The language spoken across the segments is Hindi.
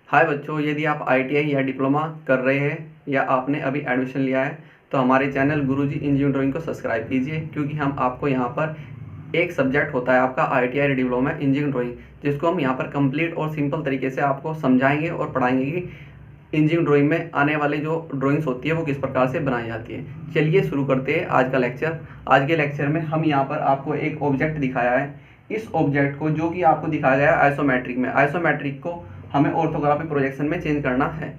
हाय बच्चों, यदि आप आईटीआई या डिप्लोमा कर रहे हैं या आपने अभी एडमिशन लिया है तो हमारे चैनल गुरुजी इंजीनियरिंग ड्राइंग को सब्सक्राइब कीजिए, क्योंकि हम आपको यहाँ पर एक सब्जेक्ट होता है आपका आईटीआई डिप्लोमा इंजीनियरिंग ड्राइंग, जिसको हम यहाँ पर कंप्लीट और सिंपल तरीके से आपको समझाएंगे और पढ़ाएंगे कि इंजीनियरिंग ड्राइंग में आने वाले जो ड्राइंग्स होती है वो किस प्रकार से बनाई जाती है। चलिए शुरू करते हैं आज का लेक्चर। आज के लेक्चर में हम यहाँ पर आपको एक ऑब्जेक्ट दिखाया है। इस ऑब्जेक्ट को जो कि आपको दिखाया गया है आइसोमेट्रिक में, आइसोमेट्रिक को हमें ऑर्थोग्राफी प्रोजेक्शन में चेंज करना है।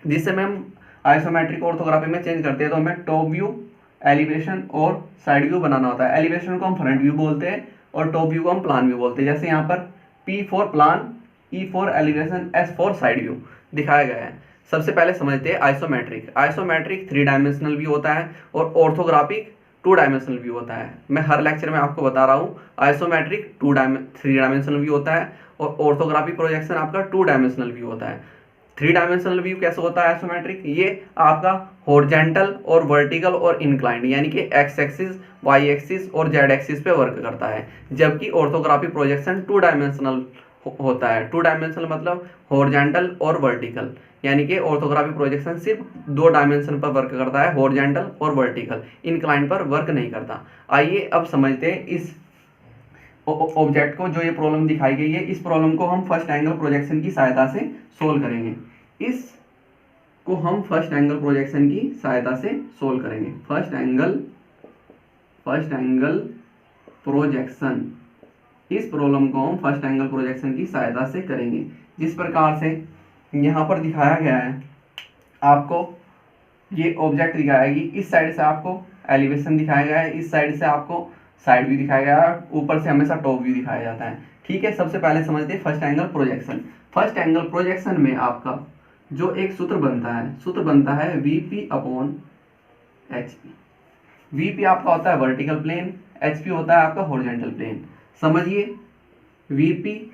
जिस समय हम आइसोमेट्रिक ऑर्थोग्राफी में चेंज करते हैं तो हमें टॉप व्यू, एलिवेशन और साइड व्यू बनाना होता है। एलिवेशन को हम फ्रंट व्यू बोलते हैं और टॉप व्यू को हम प्लान व्यू बोलते हैं। जैसे यहाँ पर P for plan, E for elevation, S for side view दिखाया गया है। सबसे पहले समझते हैं आइसोमेट्रिक। आइसोमेट्रिक 3 डायमेंशनल व्यू होता है और ऑर्थोग्राफिक 2 डायमेंशनल व्यू होता है। मैं हर लेक्चर में आपको बता रहा हूँ, आइसोमेट्रिक 3 डायमेंशनल व्यू होता है और ऑर्थोग्राफिक प्रोजेक्शन आपका 2 डायमेंशनल व्यू होता है। 3 डायमेंशनल व्यू कैसे होता है आइसोमेट्रिक? ये आपका हॉरिजॉन्टल और वर्टिकल और इंक्लाइंड यानी कि एक्स एक्सिस, वाई एक्सिस और जेड एक्सिस पे वर्क करता है, जबकि ऑर्थोग्राफिक प्रोजेक्शन 2 डायमेंशनल होता है। 2 डायमेंशनल मतलब हॉरिजॉन्टल और वर्टिकल, यानी कि ऑर्थोग्राफिक प्रोजेक्शन सिर्फ 2 डायमेंशन पर वर्क करता है, हॉरिजॉन्टल और वर्टिकल, इंक्लाइंड पर वर्क नहीं करता। आइए अब समझते हैं इस ऑब्जेक्ट को। जो ये प्रॉब्लम दिखाई गई है, इस प्रॉब्लम को हम फर्स्ट एंगल प्रोजेक्शन की सहायता से सोल्व करेंगे। इस को हम फर्स्ट एंगल प्रोजेक्शन की सहायता से सोल्व करेंगे। फर्स्ट एंगल प्रोजेक्शन, इस प्रॉब्लम को हम फर्स्ट एंगल प्रोजेक्शन की सहायता से करेंगे। जिस प्रकार से यहाँ पर दिखाया गया है, आपको ये ऑब्जेक्ट दिखाया है कि इस साइड से आपको एलिवेशन दिखाया गया है, इस साइड से आपको साइड व्यू दिखाया गया है, ऊपर से हमेशा टॉप व्यू दिखाया जाता है। ठीक है, सबसे पहले समझते हैं first angle projection. First angle projection में आपका जो एक सूत्र बनता है वीपी अपॉन एचपी। वीपी आपका होता है वर्टिकल प्लेन, एचपी होता है आपका हॉरिजॉन्टल प्लेन। समझिए, VP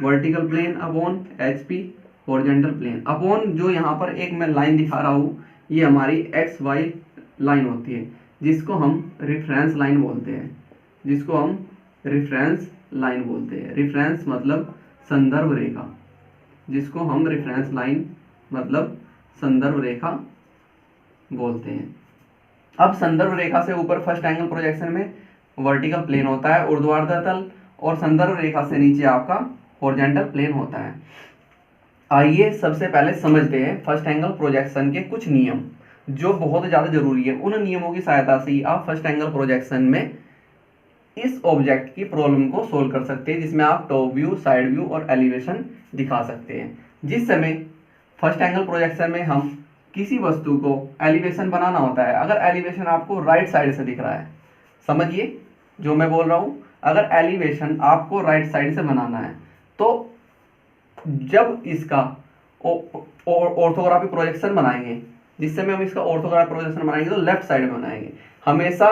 vertical plane upon HP horizontal plane. Upon जो यहाँ पर एक मैं लाइन दिखा रहा हूँ, ये हमारी एक्स वाई लाइन होती है, जिसको हम रेफरेंस लाइन बोलते हैं। रेफरेंस मतलब संदर्भ रेखा, जिसको हम रेफरेंस लाइन मतलब संदर्भ रेखा बोलते हैं। अब संदर्भ रेखा से ऊपर फर्स्ट एंगल प्रोजेक्शन में वर्टिकल प्लेन होता है, ऊर्ध्वाधर तल, और संदर्भ रेखा से नीचे आपका हॉरिजॉन्टल प्लेन होता है। आइए सबसे पहले समझते हैं फर्स्ट एंगल प्रोजेक्शन के कुछ नियम, जो बहुत ज़्यादा जरूरी है। उन नियमों की सहायता से ही आप फर्स्ट एंगल प्रोजेक्शन में इस ऑब्जेक्ट की प्रॉब्लम को सोल्व कर सकते हैं, जिसमें आप टॉप व्यू, साइड व्यू और एलिवेशन दिखा सकते हैं। जिस समय फर्स्ट एंगल प्रोजेक्शन में हम किसी वस्तु को एलिवेशन बनाना होता है, अगर एलिवेशन आपको राइट साइड से दिख रहा है, समझिए जो मैं बोल रहा हूँ, अगर एलिवेशन आपको राइट साइड से बनाना है तो जब इसका ऑर्थोग्राफिक प्रोजेक्शन बनाएंगे, जिस समय हम इसका ऑर्थोग्राफिक प्रोजेक्शन बनाएंगे तो लेफ्ट साइड में बनाएंगे। हमेशा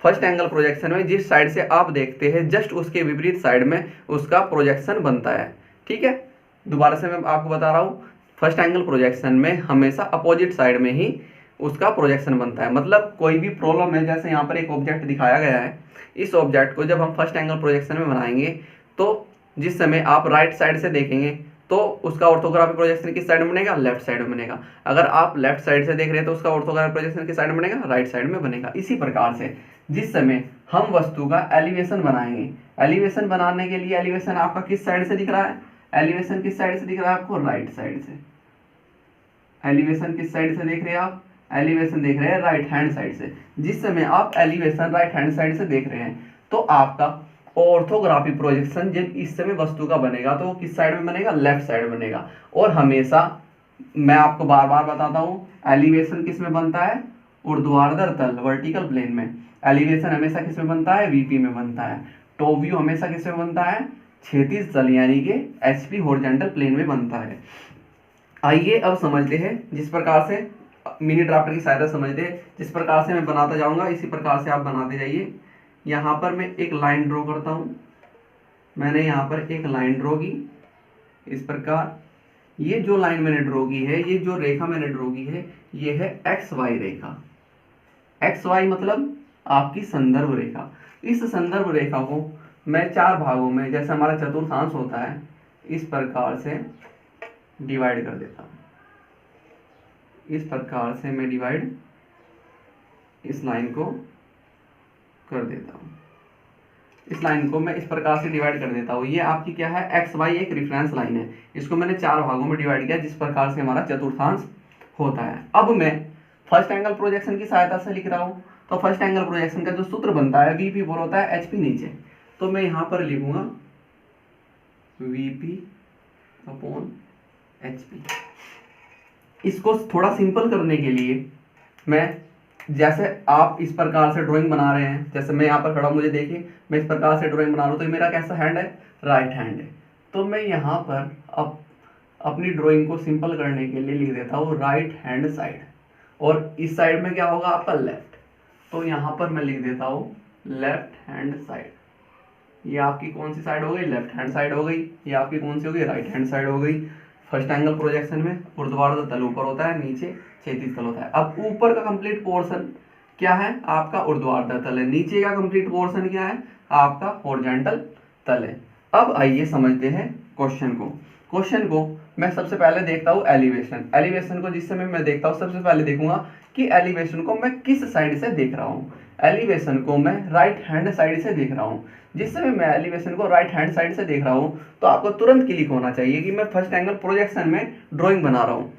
फर्स्ट एंगल प्रोजेक्शन में जिस साइड से आप देखते हैं जस्ट उसके विपरीत साइड में उसका प्रोजेक्शन बनता है। ठीक है, दोबारा से मैं आपको बता रहा हूँ, फर्स्ट एंगल प्रोजेक्शन में हमेशा अपोजिट साइड में ही उसका प्रोजेक्शन बनता है। मतलब कोई भी प्रॉब्लम है, जैसे यहाँ पर एक ऑब्जेक्ट दिखाया गया है, इस ऑब्जेक्ट को जब हम फर्स्ट एंगल प्रोजेक्शन में बनाएंगे तो जिस समय आप राइट साइड से देखेंगे तो उसका ऑर्थोग्राफिक प्रोजेक्शन किस साइड में बनेगा? लेफ्ट साइड में बनेगा। अगर आप लेफ्ट साइड से देख रहे हैं तो उसका ऑर्थोग्राफिक प्रोजेक्शन किस साइड में बनेगा? राइट साइड में बनेगा। इसी प्रकार से जिस समय हम वस्तु का एलिवेशन बनाएंगे, एलिवेशन बनाने के लिए एलिवेशन आपका किस साइड से दिख रहा है? एलिवेशन किस साइड से दिख रहा है आपको? राइट साइड से। एलिवेशन किस साइड से देख रहे हैं आप? एलिवेशन देख रहे हैं राइट हैंड साइड से। जिस समय आप एलिवेशन राइट हैंड साइड से देख रहे हैं तो आपका ऑर्थोग्राफिक प्रोजेक्शन जब इस समय वस्तु का बनेगा तो वो किस साइड में बनेगा? लेफ्ट साइड में बनेगा। और हमेशा मैं आपको बार बार बताता हूँ, एलिवेशन किस में बनता है? ऊर्ध्वाधर तल वर्टिकल प्लेन में। एलिवेशन हमेशा किस में बनता है? वीपी में बनता है। टॉप व्यू हमेशा किस में बनता है? क्षैतिज तल यानी कि एचपी हॉरिजॉन्टल प्लेन में बनता है। आइए अब समझते हैं, जिस प्रकार से मिनी ड्राफ्टर की सहायता समझते हैं, जिस प्रकार से मैं बनाता जाऊंगा इसी प्रकार से आप बनाते जाइए। यहाँ पर मैं एक लाइन ड्रॉ करता हूँ। मैंने यहाँ पर एक लाइन ड्रॉ की इस प्रकार। ये जो लाइन मैंने ड्रॉ की है, ये जो रेखा मैंने ड्रॉ की है, ये है एक्स वाई रेखा। एक्स वाई मतलब आपकी संदर्भ रेखा। इस संदर्भ रेखा को मैं 4 भागों में, जैसे हमारा चतुर्थांश होता है, इस प्रकार से डिवाइड कर देता हूँ। इस प्रकार से मैं डिवाइड इस लाइन को कर देता हूँ। इस लाइन को मैं इस प्रकार से डिवाइड कर देता हूँ। ये आपकी क्या है, एक्स वाई एक रेफरेंस लाइन है। इसको मैंने 4 भागों में डिवाइड किया जिस प्रकार से हमारा चतुर्थांश होता है। अब मैं फर्स्ट एंगल प्रोजेक्शन की सहायता से लिख रहा हूँ। तो फर्स्ट एंगल प्रोजेक्शन का जो सूत्र बनता है वीपी ऊपर होता है एचपी नीचे। तो मैं यहाँ पर लिखूंगा वीपी अपॉन एचपी। इसको थोड़ा सिंपल करने के लिए मैं, जैसे आप इस प्रकार से ड्राइंग बना रहे हैं, जैसे मैं यहाँ पर खड़ा हूँ, मुझे देखिए मैं इस प्रकार से ड्राइंग बना रहा हूँ, तो ये मेरा कैसा हैंड है, राइट हैंड है। तो मैं यहाँ पर अब अपनी ड्राइंग को सिंपल करने के लिए लिख देता हूँ राइट हैंड साइड, और इस साइड में क्या होगा आपका लेफ्ट। तो यहाँ पर मैं लिख देता हूँ लेफ्ट हैंड साइड। ये आपकी कौन सी साइड हो गई, लेफ्ट हैंड साइड हो गई। ये आपकी कौन सी हो गई, राइट हैंड साइड हो गई। फर्स्ट एंगल प्रोजेक्शन में ऊर्ध्वाधर तल ऊपर होता है, नीचे क्षैतिज तल होता है। अब ऊपर का कंप्लीट पोर्शन क्या है, आपका ऊर्ध्वाधर तल है। नीचे का कंप्लीट पोर्शन क्या है, आपका हॉरिजॉन्टल तल है। अब आइए समझते हैं क्वेश्चन को। क्वेश्चन को मैं सबसे पहले देखता हूँ एलिवेशन। एलिवेशन को जिस समय मैं देखता हूँ, सबसे पहले देखूंगा कि एलिवेशन को मैं किस साइड से देख रहा हूँ। एलिवेशन को मैं राइट हैंड साइड से देख रहा हूँ। जिस समय मैं एलिवेशन को राइट हैंड साइड से देख रहा हूँ, तो आपको तुरंत क्लिक होना चाहिए कि मैं फर्स्ट एंगल प्रोजेक्शन में ड्राइंग बना रहा हूँ।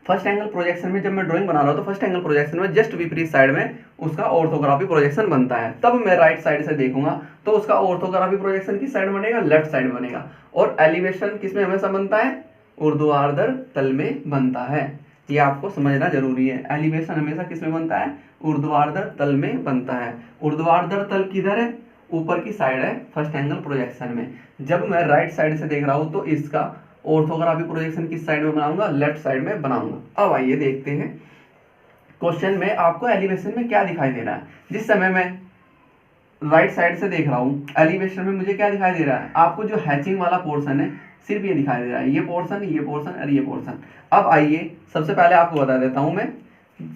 फर्स्ट एंगल प्रोजेक्शन में जब मैं ड्राइंग बना रहा हूँ, तो फर्स्ट एंगल प्रोजेक्शन में जस्ट विपरीत साइड में उसका ऑर्थोग्राफी प्रोजेक्शन बनता है। तब मैं राइट साइड से देखूंगा तो उसका ऑर्थोग्राफी प्रोजेक्शन किस साइड बनेगा, लेफ्ट साइड बनेगा। और एलिवेशन किस में हमेशा बनता है, ऊर्ध्वाधर तल में बनता है। ये आपको समझना जरूरी है। एलिवेशन हमेशा किस में बनता है, ऊर्ध्वाधर तल में बनता है। ऊर्ध्वाधर तल किधर है, ऊपर की साइड है फर्स्ट एंगल प्रोजेक्शन में। जब मैं राइट साइड से देख रहा हूँ तो इसका ऑर्थोग्राफी प्रोजेक्शन किस साइड में बनाऊंगा, लेफ्ट साइड में बनाऊंगा। अब आइए देखते हैं क्वेश्चन में आपको एलिवेशन में क्या दिखाई दे रहा है। जिस समय मैं राइट साइड से देख रहा हूँ, एलिवेशन में मुझे क्या दिखाई दे रहा है, आपको जो हैचिंग वाला पोर्शन है सिर्फ ये दिखाई दे रहा है, ये पोर्शन, ये पोर्शन और ये पोर्शन। अब आइए सबसे पहले आपको बता देता हूँ मैं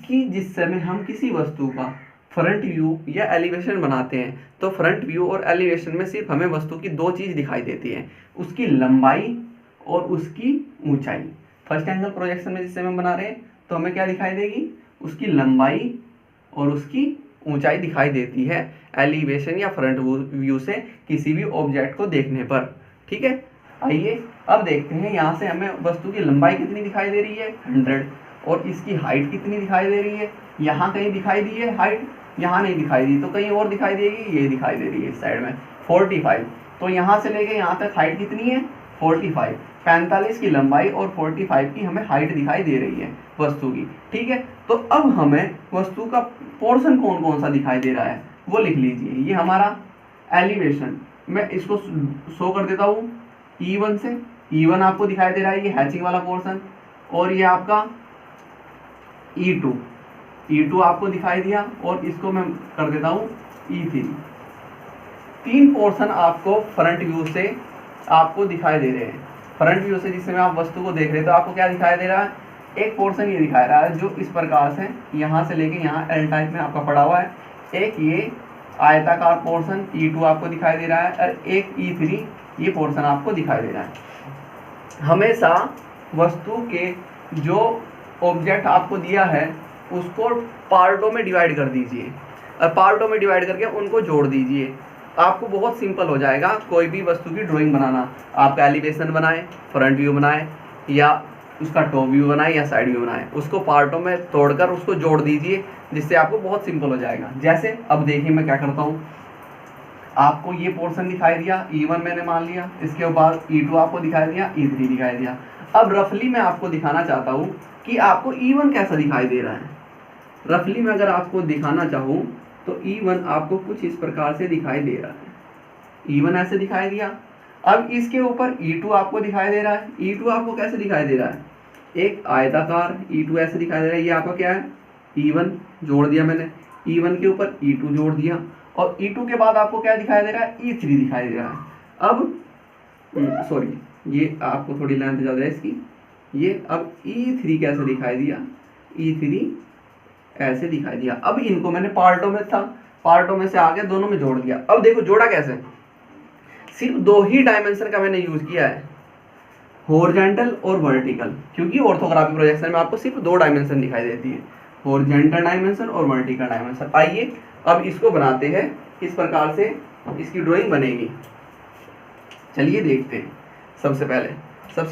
कि जिस समय हम किसी वस्तु का फ्रंट व्यू या एलिवेशन बनाते हैं, तो फ्रंट व्यू और एलिवेशन में सिर्फ हमें वस्तु की 2 चीज दिखाई देती है, उसकी लंबाई और उसकी ऊंचाई। फर्स्ट एंगल प्रोजेक्शन में जिस समय हम बना रहे हैं तो हमें क्या दिखाई देगी, उसकी लंबाई और उसकी ऊंचाई दिखाई देती है एलिवेशन या फ्रंट व्यू से किसी भी ऑब्जेक्ट को देखने पर। ठीक है, आइए अब देखते हैं यहाँ से हमें वस्तु की लंबाई कितनी दिखाई दे रही है, 100, और इसकी हाइट कितनी दिखाई दे रही है। यहाँ कहीं दिखाई दी है हाइट, यहाँ नहीं दिखाई दी, तो कहीं और दिखाई देगी, ये दिखाई दे रही है इस साइड में 45। तो यहाँ से लेके यहाँ तक हाइट कितनी है, 45। 45 की लंबाई और 45 की हमें हाइट दिखाई दे रही है वस्तु की। ठीक है, तो अब हमें वस्तु का पोर्शन कौन कौन सा दिखाई दे रहा है वो लिख लीजिए। ये हमारा एलिवेशन, मैं इसको शो कर देता हूँ E1 से। E1 आपको दिखाई दे रहा है, ये हैचिंग वाला पोर्शन, और ये आपका E2 आपको दिखाई दिया, और इसको मैं कर देता हूँ E3। 3 पोर्शन आपको फ्रंट व्यू से आपको दिखाई दे रहे हैं। फ्रंट व्यू से जिस समय आप वस्तु को देख रहे हैं तो आपको क्या दिखाई दे रहा है, एक पोर्शन ये दिखा रहा है जो इस प्रकार से यहाँ से लेके यहाँ एल टाइप में आपका पड़ा हुआ है। एक ये आयताकार पोर्शन E2 आपको दिखाई दे रहा है, और एक E3 ये पोर्शन आपको दिखाई दे रहा है। हमेशा वस्तु के जो ऑब्जेक्ट आपको दिया है उसको पार्टों में डिवाइड कर दीजिए, और पार्टों में डिवाइड करके उनको जोड़ दीजिए। आपको बहुत सिंपल हो जाएगा कोई भी वस्तु की ड्राइंग बनाना। आप एलिवेशन बनाए, फ्रंट व्यू बनाए, या उसका टॉप व्यू बनाए या साइड व्यू बनाए, उसको पार्टों में तोड़कर उसको जोड़ दीजिए, जिससे आपको बहुत सिंपल हो जाएगा। जैसे अब देखिए मैं क्या करता हूँ, आपको ये पोर्शन दिखाई दिया, E1 मैंने मान लिया, इसके बाद E2 आपको दिखाई दिया, E3 दिखाई दिया। अब रफली मैं आपको दिखाना चाहता हूँ कि आपको E1 कैसा दिखाई दे रहा है। रफली में अगर आपको दिखाना चाहूँ तो E1 आपको कुछ इस प्रकार से दिखाई दे रहा है। E1 ऐसे दिखाई दिया। अब इसके ऊपर E2 आपको दिखाई दे रहा है। E2 आपको कैसे दिखाई दे रहा है, एक आयताकार E2 ऐसे दिखाई दे रहा है। ये आपका क्या है, E1 जोड़ दिया मैंने, E1 के ऊपर E2 जोड़ दिया, और E2 के बाद आपको क्या दिखाई दे रहा है, E3 दिखाई दे रहा है। अब सॉरी, ये आपको थोड़ी लेंथ ज़्यादा है इसकी। ये अब E3 कैसे दिखाई दिया, E3 ऐसे दिखाई दिया। अब इनको मैंने पार्टों में था, पार्टों में से आगे दोनों में जोड़ दिया। अब देखो जोड़ा कैसे, सिर्फ 2 ही डायमेंशन का मैंने यूज किया है। हॉरिजॉन्टल और वर्टिकल, क्योंकि ऑर्थोग्राफिक प्रोजेक्शन में आपको सिर्फ 2 डायमेंशन दिखाई देती है, हॉरिजॉन्टल डायमेंशन और वर्टिकल डायमेंशन। आइए अब इसको बनाते हैं, किस प्रकार से इसकी ड्राइंग बनेगी, चलिए देखते हैं। सबसे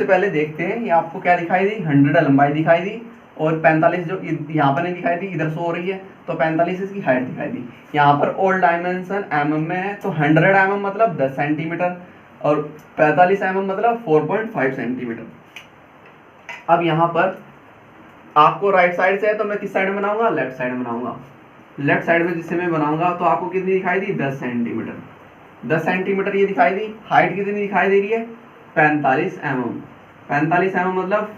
पहले देखते हैं, ये आपको क्या दिखाई दी, 100 लंबाई दिखाई दी और 45 जो यहाँ पर नहीं दिखाई दी, इधर शो हो रही है, तो 45 इसकी हाइट दिखाई दी। यहाँ पर ऑल डायमेंशन mm में है, तो 100 mm मतलब 10 सेंटीमीटर और 45 mm मतलब 4.5 सेंटीमीटर। अब यहाँ पर आपको राइट साइड से है, तो मैं किस साइड में बनाऊंगा, लेफ्ट साइड में बनाऊंगा। लेफ्ट साइड में जिससे मैं बनाऊंगा तो आपको कितनी दिखाई दी, 10 सेंटीमीटर। 10 सेंटीमीटर ये दिखाई दी। हाइट कितनी दिखाई दे रही है, 45 mm। 45 mm मतलब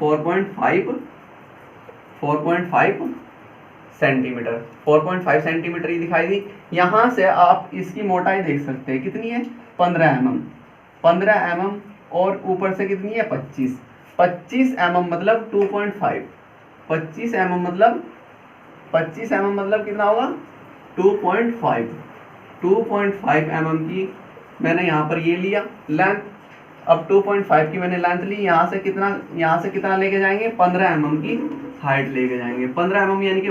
4.5 सेंटीमीटर। 4.5 सेंटीमीटर ये दिखाई दी। यहाँ से आप इसकी मोटाई देख सकते हैं, कितनी है, 15 mm। 15 mm और ऊपर से कितनी है, 25 mm मतलब 2.5। 25 mm मतलब कितना होगा, 2.5 mm की मैंने यहाँ पर ये लिया लेंथ। अब 2.5 की मैंने लेंथ ली, यहाँ से कितना लेके जाएंगे, 15 mm की हाइट लेके जाएंगे। 15 mm यानी कि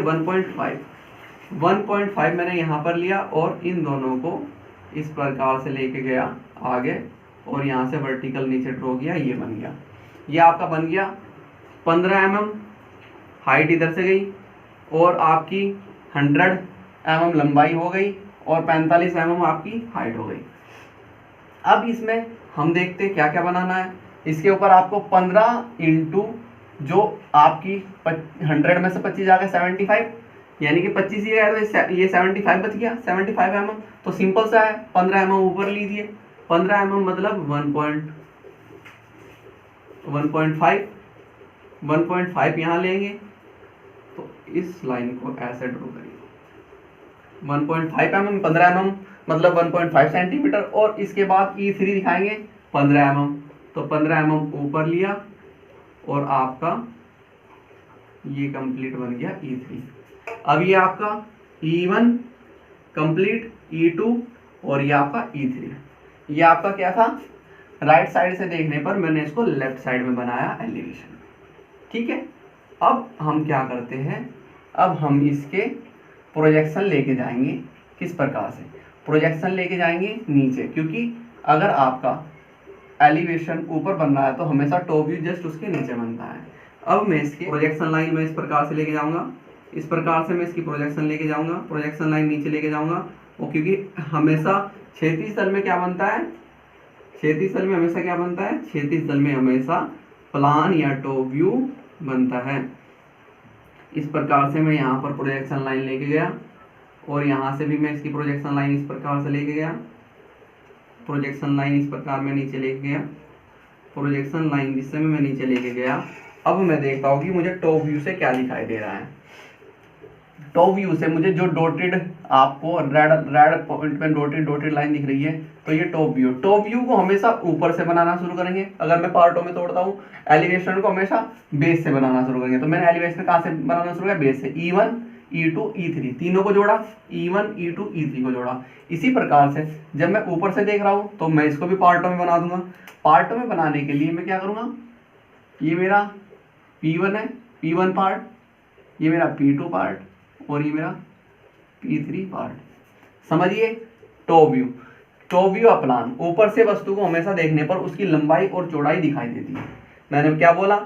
1.5 मैंने यहाँ पर लिया और इन दोनों को इस प्रकार से लेके गया आगे और यहाँ से वर्टिकल नीचे ड्रॉ किया, ये बन गया। ये आपका बन गया 15 mm, हाइट इधर से गई और आपकी 100 mm लंबाई हो गई और 45 mm आपकी हाइट हो गई। अब इसमें हम देखते हैं क्या क्या बनाना है। इसके ऊपर आपको 15 इंटू जो आपकी 100 में से 25 आ गया 75, यानी कि 25 ये है तो ये 75 बच गया, 75 mm। तो सिंपल सा है, 15 mm ऊपर लीजिए। 15 mm मतलब 1.5 यहाँ लेंगे, तो इस लाइन को ऐसे ड्रॉ करिए। 1.5 mm, 15 mm मतलब 1.5 सेंटीमीटर और इसके बाद E3 दिखाएंगे 15 mm, तो 15 mm ऊपर लिया और आपका ये कंप्लीट बन गया E3। अब ये आपका E1 कंप्लीट, E2 और ये आपका E3। ये आपका क्या था, राइट साइड से देखने पर मैंने इसको लेफ्ट साइड में बनाया एलिवेशन, ठीक है। अब हम क्या करते हैं, अब हम इसके प्रोजेक्शन लेके जाएंगे। किस प्रकार से प्रोजेक्शन लेके जाएंगे, नीचे, क्योंकि अगर आपका एलिवेशन ऊपर बन रहा है तो हमेशा टॉप व्यू जस्ट उसके नीचे बनता है। अब मैं इसके प्रोजेक्शन लाइन में इस प्रकार से लेके जाऊंगा, इस प्रकार से मैं इसकी प्रोजेक्शन लेके जाऊंगा, प्रोजेक्शन लाइन नीचे लेके जाऊंगा। वो क्योंकि हमेशा क्षैतिज तल में क्या बनता है, क्षैतिज तल में हमेशा क्या बनता है, क्षैतिज तल में हमेशा प्लान या टॉप व्यू बनता है। इस प्रकार से मैं यहाँ पर प्रोजेक्शन लाइन लेके गया और यहाँ से भी मैं इसकी प्रोजेक्शन लाइन इस प्रकार से लेके गया, प्रोजेक्शन लाइन इस प्रकार में नीचे लेके गया, प्रोजेक्शन लाइन जिस समय मैं नीचे लेके गया। अब मैं देखता हूँ कि मुझे टॉप व्यू से क्या दिखाई दे रहा है। टॉप व्यू से मुझे जो डॉटेड आपको रेड पॉइंट पे डॉटेड लाइन दिख रही है, तो ये टॉप व्यू। टॉप व्यू को हमेशा ऊपर से बनाना शुरू करेंगे। अगर मैं पार्टों में तोड़ता हूँ, एलिवेशन को हमेशा बेस से बनाना शुरू करेंगे। तो मैंने एलिवेशन कहाँ से बनाना शुरू किया, बेस से। E1 E2 E3 तीनों को जोड़ा, E1 E2 E3 को जोड़ा। इसी प्रकार से जब मैं ऊपर से देख रहा हूँ तो मैं इसको भी पार्टों में बना दूंगा। पार्टों में बनाने के लिए मैं क्या करूँगा, ये मेरा P1 है, P1 पार्ट, ये मेरा P2 पार्ट और ये मेरा P3 पार्ट। समझिए, टॉप व्यू का प्लान, ऊपर से वस्तु को हमेशा देखने पर उसकी लंबाई और चौड़ाई दिखाई देती है। मैंने क्या बोला,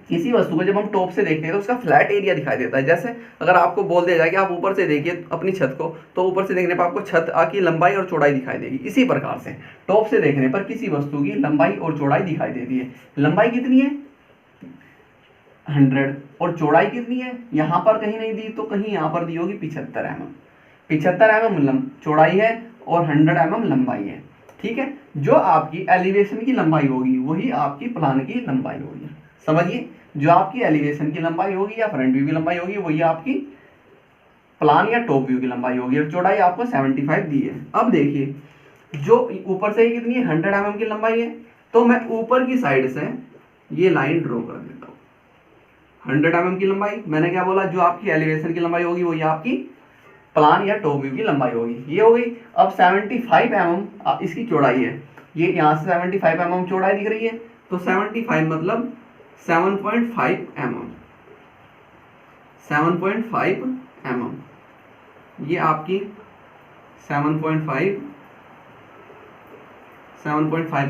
किसी वस्तु को जब हम टॉप से देखते हैं तो उसका फ्लैट एरिया दिखाई देता है। जैसे अगर आपको बोल दिया जाए कि आप ऊपर से देखिए अपनी छत को, तो ऊपर से देखने पर आपको छत की लंबाई और चौड़ाई दिखाई देगी। इसी प्रकार से टॉप से देखने पर किसी वस्तु की लंबाई और चौड़ाई दिखाई देती है। लंबाई कितनी है, 100, और चौड़ाई कितनी है, यहाँ पर कहीं नहीं दी तो कहीं यहाँ पर दी होगी 75 mm। 75 mm चौड़ाई है और 100 mm लंबाई है, ठीक है। जो आपकी एलिवेशन की लंबाई होगी वही आपकी प्लान की लंबाई होगी। समझिए, जो आपकी एलिवेशन की लंबाई होगी या फ्रंट व्यू की लंबाई होगी वही आपकी प्लान या टॉप व्यू की लंबाई होगी, और चौड़ाई आपको 75 दी है। अब देखिए, जो ऊपर से कितनी है, 100 mm की लंबाई है, तो मैं ऊपर की साइड से ये लाइन ड्रॉ कर देता हूँ। 100 mm की लंबाई, मैंने क्या बोला, जो आपकी एलिवेशन की लंबाई होगी वही आपकी प्लान या टॉप व्यू की लंबाई होगी, ये हो गई। अब 75 mm इसकी चौड़ाई है, ये यहाँ से 75 mm चौड़ाई दिख रही है, तो 75 मतलब 7.5 mm, 7.5 mm, ये आपकी 7.5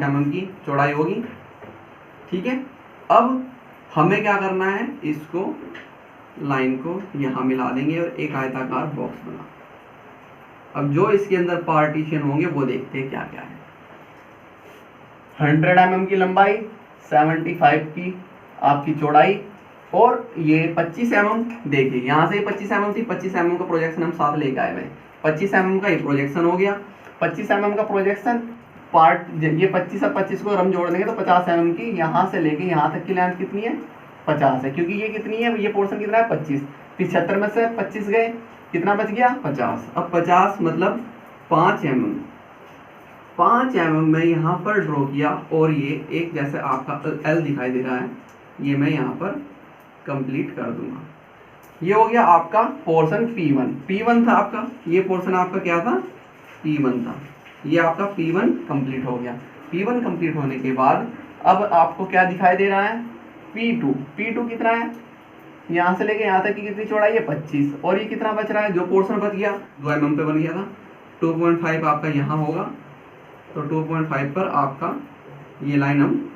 mm की चौड़ाई होगी। ठीक है, अब हमें क्या करना है, इसको लाइन को यहाँ मिला देंगे और एक आयताकार बॉक्स बना। अब जो इसके अंदर पार्टीशन होंगे वो देखते हैं क्या क्या है। 100 mm की लंबाई, 75 की आपकी चौड़ाई, और ये 25 mm। देखिए यहाँ से 25 mm थी, 25 mm का प्रोजेक्शन हम साथ लेके आए हुए। 25 mm का ये प्रोजेक्शन हो गया। 25 mm का प्रोजेक्शन पार्ट, ये 25 और 25 को हम जोड़ देंगे तो 50 mm की यहाँ से लेके यहाँ तक की लेंथ कितनी है, 50 है, क्योंकि ये कितनी है, ये पोर्शन कितना है 25, 75 में से 25 गए, कितना बच गया 50। अब 50 मतलब 5 mm, 5 mm में यहाँ पर ड्रॉ किया, और ये एक जैसे आपका L दिखाई दे रहा है, ये मैं यहाँ पर कंप्लीट कर दूंगा। ये हो गया आपका पोर्शन P1। P1 था आपका, ये पोर्शन आपका क्या था, P1 था। ये आपका P1 कंप्लीट हो गया। P1 कंप्लीट होने के बाद अब आपको क्या दिखाई दे रहा है, P2। P2 कितना है, यहाँ से लेके यहाँ तक की कितनी चौड़ाई है 25, और ये कितना बच रहा है, जो पोर्शन बच गया 2 mm पे बन गया था, 2.5 आपका यहाँ होगा, तो 2.5 पर आपका ये लाइन हम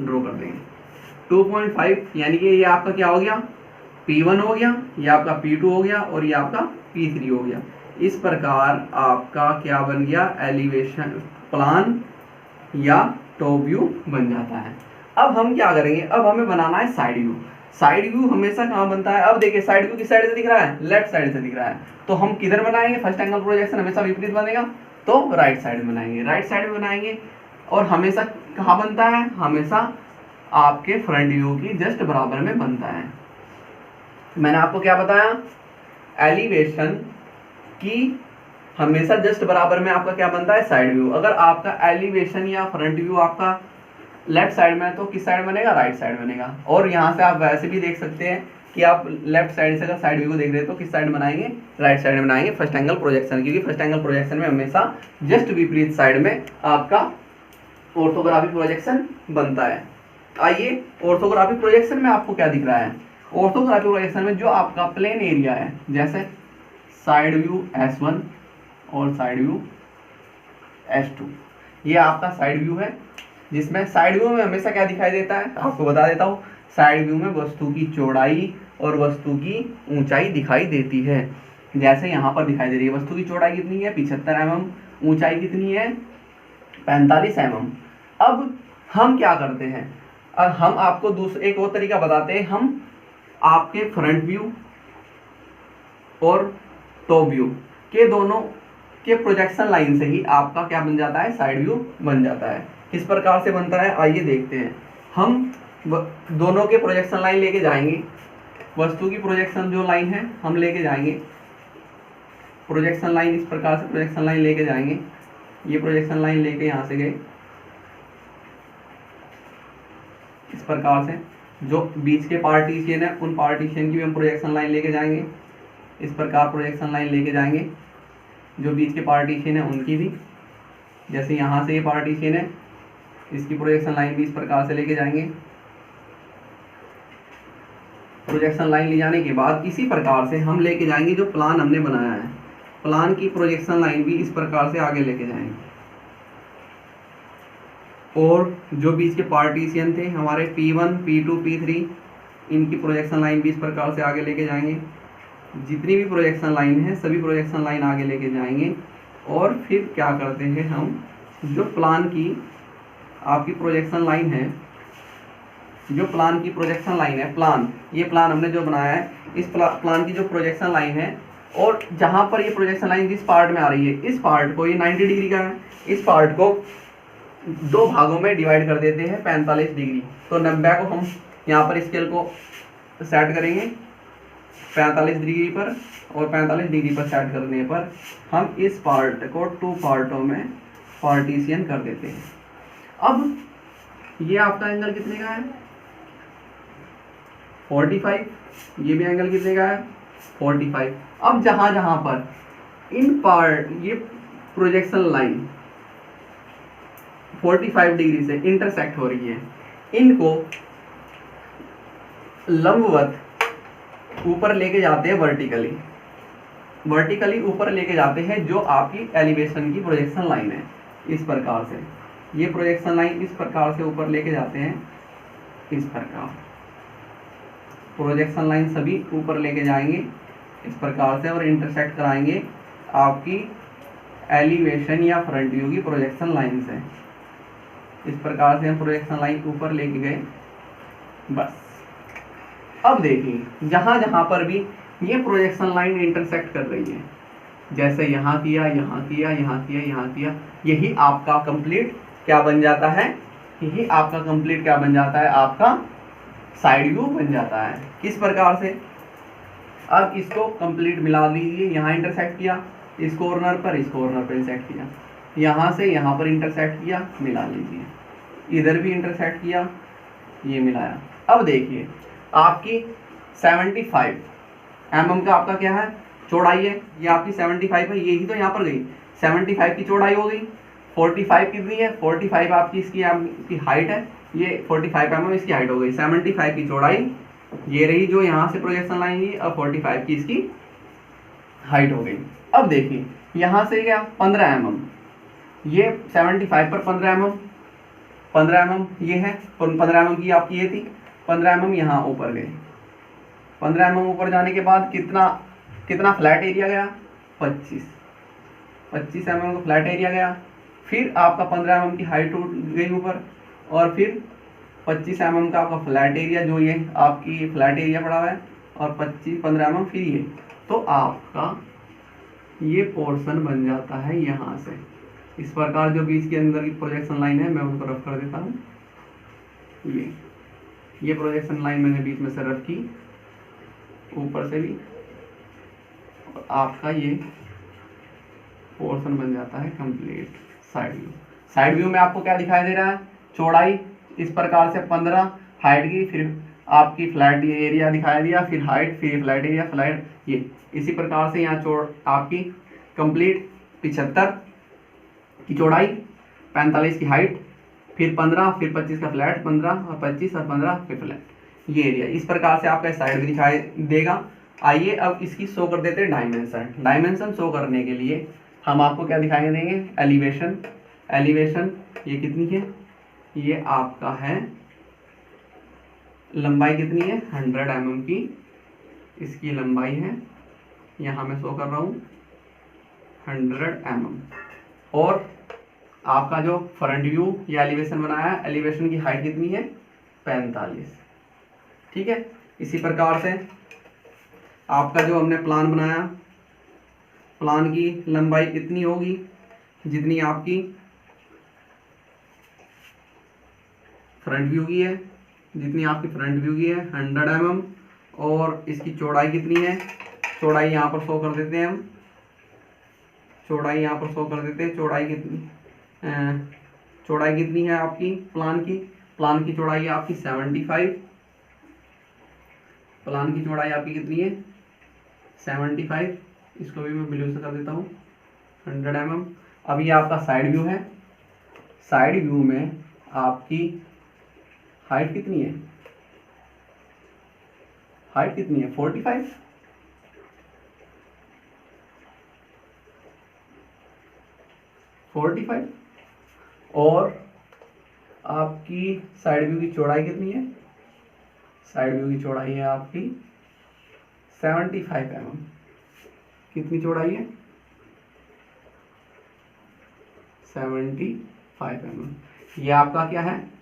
ड्रॉ कर देंगे। 2.5 यानी कि ये आपका क्या हो गया, P1 हो गया, ये आपका P2 हो गया, और ये आपका P3 हो गया। इस प्रकार आपका क्या बन गया, एलिवेशन प्लान या टॉप व्यू बन जाता है। अब हम क्या करेंगे, अब हमें बनाना है साइड व्यू। साइड व्यू हमेशा कहाँ बनता है, अब देखिए साइड व्यू किस साइड से दिख रहा है, लेफ्ट साइड से दिख रहा है, तो हम किधर बनाएंगे, फर्स्ट एंगल प्रोजेक्शन हमेशा विपरीत बनेगा, तो राइट साइड में बनाएंगे, राइट साइड में बनाएंगे। और हमेशा कहाँ बनता है, हमेशा आपके फ्रंट व्यू की जस्ट बराबर में बनता है। मैंने आपको क्या बताया, एलिवेशन की हमेशा जस्ट बराबर में आपका क्या बनता है, साइड व्यू। अगर आपका एलिवेशन या फ्रंट व्यू आपका लेफ्ट साइड में है तो किस साइड बनेगा, राइट साइड बनेगा। और यहाँ से आप वैसे भी देख सकते हैं कि आप लेफ्ट साइड से अगर साइड व्यू को देख रहे हैं तो किस साइड बनाएंगे, राइट साइड में बनाएंगे फर्स्ट एंगल प्रोजेक्शन, क्योंकि फर्स्ट एंगल प्रोजेक्शन में हमेशा जस्ट विपरीत साइड में आपका ऑर्थोग्राफिक प्रोजेक्शन बनता है। आइए ऑर्थोग्राफिक प्रोजेक्शन में आपको क्या दिख रहा है, ऑर्थोग्राफिक प्रोजेक्शन में जो आपका प्लेन एरिया है, जैसे साइड व्यू S1 और साइड व्यू S2, ये आपका साइड व्यू है, जिसमें साइड व्यू में हमेशा क्या दिखाई देता है, आपको बता देता हूँ। साइड व्यू में वस्तु की चौड़ाई और वस्तु की ऊंचाई दिखाई देती है। जैसे यहाँ पर दिखाई दे रही है, वस्तु की चौड़ाई कितनी है 75 mm, ऊंचाई कितनी है 45 mm। अब हम क्या करते हैं, अब हम आपको एक और तरीका बताते हैं। हम आपके फ्रंट व्यू और टॉप व्यू के दोनों के प्रोजेक्शन लाइन से ही आपका क्या बन जाता है, साइड व्यू बन जाता है। किस प्रकार से बनता है, आइए देखते हैं। हम दोनों के प्रोजेक्शन लाइन लेके जाएंगे, वस्तु की प्रोजेक्शन जो लाइन है हम लेके जाएंगे, प्रोजेक्शन लाइन इस प्रकार से प्रोजेक्शन लाइन लेके जाएंगे। ये प्रोजेक्शन लाइन लेके यहाँ से गए, इस प्रकार से जो बीच के पार्टीशन है उन पार्टीशन की भी हम प्रोजेक्शन लाइन लेके जाएंगे, इस प्रकार प्रोजेक्शन लाइन लेके जाएंगे। जो बीच के पार्टीशन है उनकी भी, जैसे यहाँ से ये पार्टीशन है इसकी प्रोजेक्शन लाइन भी इस प्रकार से लेके जाएंगे। प्रोजेक्शन लाइन ले जाने के बाद इसी प्रकार से हम लेके जाएंगे जो प्लान हमने बनाया है, प्लान की प्रोजेक्शन लाइन भी इस प्रकार से आगे लेके जाएंगे। और जो बीच के पार्टीशन थे हमारे P1, P2, P3, इनकी प्रोजेक्शन लाइन भी इस प्रकार से आगे लेके जाएंगे। जितनी भी प्रोजेक्शन लाइन है सभी प्रोजेक्शन लाइन आगे लेके जाएंगे। और फिर क्या करते हैं हम, जो प्लान की आपकी प्रोजेक्शन लाइन है, जो प्लान की प्रोजेक्शन लाइन है, प्लान, ये प्लान हमने जो बनाया है, इस प्लान की जो प्रोजेक्शन लाइन है, और जहाँ पर ये प्रोजेक्शन लाइन जिस पार्ट में आ रही है, इस पार्ट को, ये 90 डिग्री का है, इस पार्ट को दो भागों में डिवाइड कर देते हैं 45 डिग्री। तो 90 को हम यहाँ पर स्केल को सेट करेंगे 45 डिग्री पर, और 45 डिग्री पर सेट करने पर हम इस पार्ट को 2 पार्टों में पार्टीशन कर देते हैं। अब ये आपका एंगल कितने का है 45, ये भी एंगल कितने का है 45। अब जहाँ जहाँ पर इन पार्ट ये प्रोजेक्शन लाइन 45 डिग्री से इंटरसेक्ट हो रही है, इनको लंबवत ऊपर लेके जाते हैं वर्टिकली ऊपर लेके जाते हैं, जो आपकी एलिवेशन की प्रोजेक्शन लाइन है। इस प्रकार से ये प्रोजेक्शन लाइन इस प्रकार से ऊपर लेके जाते हैं, इस प्रकार प्रोजेक्शन लाइन सभी ऊपर लेके जाएंगे इस प्रकार से, और इंटरसेक्ट कराएंगे आपकी एलिवेशन या फ्रंट व्यू की प्रोजेक्शन लाइन से। इस प्रकार से हम प्रोजेक्शन लाइन ऊपर लेके गए। बस अब देखिए जहाँ जहाँ पर भी ये प्रोजेक्शन लाइन इंटरसेक्ट कर रही है, जैसे यहाँ किया, यहाँ किया, यहाँ किया, यहाँ किया, यही आपका कंप्लीट क्या बन जाता है, यही आपका कंप्लीट क्या बन जाता है, आपका साइड व्यू बन जाता है। किस प्रकार से, अब इसको कंप्लीट मिला लीजिए, यहाँ इंटरसेक्ट किया इस कॉर्नर पर इंटरसेक्ट किया, यहाँ से यहाँ पर इंटरसेक्ट किया, मिला लीजिए, इधर भी इंटरसेक्ट किया, ये मिलाया। अब देखिए आपकी 75 mm का आपका क्या है, चौड़ाई है, ये आपकी 75 है, यही तो यहाँ पर गई 75 की चौड़ाई हो गई। 45 कितनी है, 45 आपकी इसकी हाइट है, ये 45 mm इसकी हाइट हो गई। 75 की चौड़ाई ये रही जो यहाँ से प्रोजेक्शन लाइन हुई, अब 45 की इसकी हाइट हो गई। अब देखिए यहाँ से क्या 15 mm, ये 75 पर 15 mm ये है, 15 mm की आपकी ये थी, 15 mm यहाँ ऊपर गए। 15 mm ऊपर जाने के बाद कितना फ्लैट एरिया गया, 25 mm का फ्लैट एरिया गया। फिर आपका 15 mm की हाइट उठ गई ऊपर, और फिर 25 mm का आपका फ्लैट एरिया, जो ये आपकी फ्लैट एरिया पड़ा हुआ है, और 15 mm फिर ये, तो आपका ये पोर्शन बन जाता है यहाँ से। इस प्रकार जो बीच के अंदर की प्रोजेक्शन लाइन है मैं उसको रफ कर देता हूँ। ये प्रोजेक्शन लाइन मैंने बीच में से रफ की, ऊपर से भी, और आपका ये पोर्शन बन जाता है complete side view. Side view में आपको क्या दिखाई दे रहा है, चौड़ाई इस प्रकार से 15, हाइट की, फिर आपकी फ्लैट एरिया दिखाई दिया, फिर हाइट, फिर फ्लैट एरिया, फ्लैट, ये इसी प्रकार से यहाँ आपकी कंप्लीट 75 की चौड़ाई, 45 की हाइट, फिर 15, फिर 25 का फ्लैट, 15 और 25 और 15 फिर फ्लैट, ये एरिया। इस प्रकार से आपका साइड भी दिखाई देगा। आइए अब इसकी शो कर देते हैं डायमेंशन शो करने के लिए हम आपको क्या दिखाई देंगे, एलिवेशन ये कितनी है, ये आपका है लंबाई कितनी है 100 mm की इसकी लंबाई है, यहाँ मैं शो कर रहा हूँ 100 mm। और आपका जो फ्रंट व्यू या एलिवेशन बनाया है, एलिवेशन की हाइट कितनी है 45, ठीक है। इसी प्रकार से आपका जो हमने प्लान बनाया, प्लान की लंबाई कितनी होगी, जितनी आपकी फ्रंट व्यू की है, जितनी आपकी फ्रंट व्यू की है 100 mm, और इसकी चौड़ाई कितनी है, चौड़ाई यहाँ पर शो कर देते हैं हम, चौड़ाई यहाँ पर शो कर देते हैं, चौड़ाई कितनी है आपकी प्लान की चौड़ाई है आपकी 75, प्लान की चौड़ाई आपकी कितनी है 75, इसको भी मैं ब्लू से कर देता हूँ 100 mm। अब ये आपका साइड व्यू है, साइड व्यू में आपकी हाइट कितनी है, 45, और आपकी साइड व्यू की चौड़ाई कितनी है, साइड व्यू की चौड़ाई है आपकी 75 mm। कितनी चौड़ाई है 75 mm। ये आपका क्या है,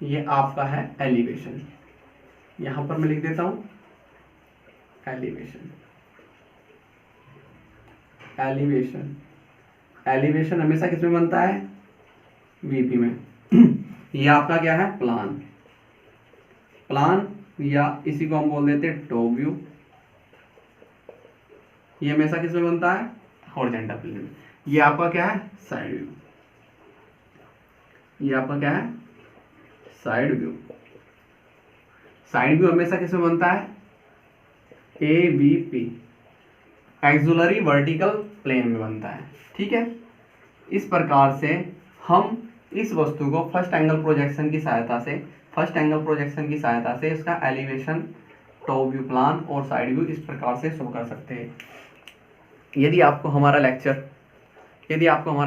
ये आपका है एलिवेशन। यहाँ पर मैं लिख देता हूँ एलिवेशन हमेशा किसमें बनता है, वीपी में। ये आपका क्या है प्लान, या इसी को हम बोल देते हैं टॉप व्यू। ये हमेशा किसमें बनता है, हॉरिजॉन्टल प्लेन में। ये आपका क्या है साइड व्यू, ये आपका क्या है साइड व्यू हमेशा किसमें बनता है, एवीपी, एक्सिलरी वर्टिकल प्लेन में बनता है, ठीक है। इस प्रकार से हम इस वस्तु को फर्स्ट एंगल प्रोजेक्शन की सहायता से इसका एलिवेशन, टॉप व्यू प्लान और साइड व्यू इस प्रकार से शो कर सकते हैं। यदि आपको हमारा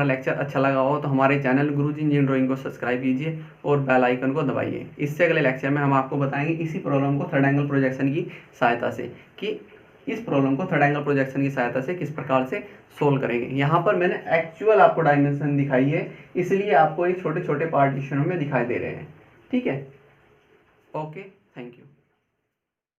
लेक्चर अच्छा लगा हो तो हमारे चैनल गुरुजी इंजीनियरिंग ड्राइंग को सब्सक्राइब कीजिए और बेल आइकन को दबाइए। इससे अगले लेक्चर में हम आपको बताएंगे इसी प्रॉब्लम को थर्ड एंगल प्रोजेक्शन की सहायता से किस प्रकार से सोल्व करेंगे। यहाँ पर मैंने एक्चुअल आपको डायमेंशन दिखाई है, इसलिए आपको ये छोटे छोटे पार्टीशनों में दिखाई दे रहे हैं। ठीक है, ओके, थैंक यू।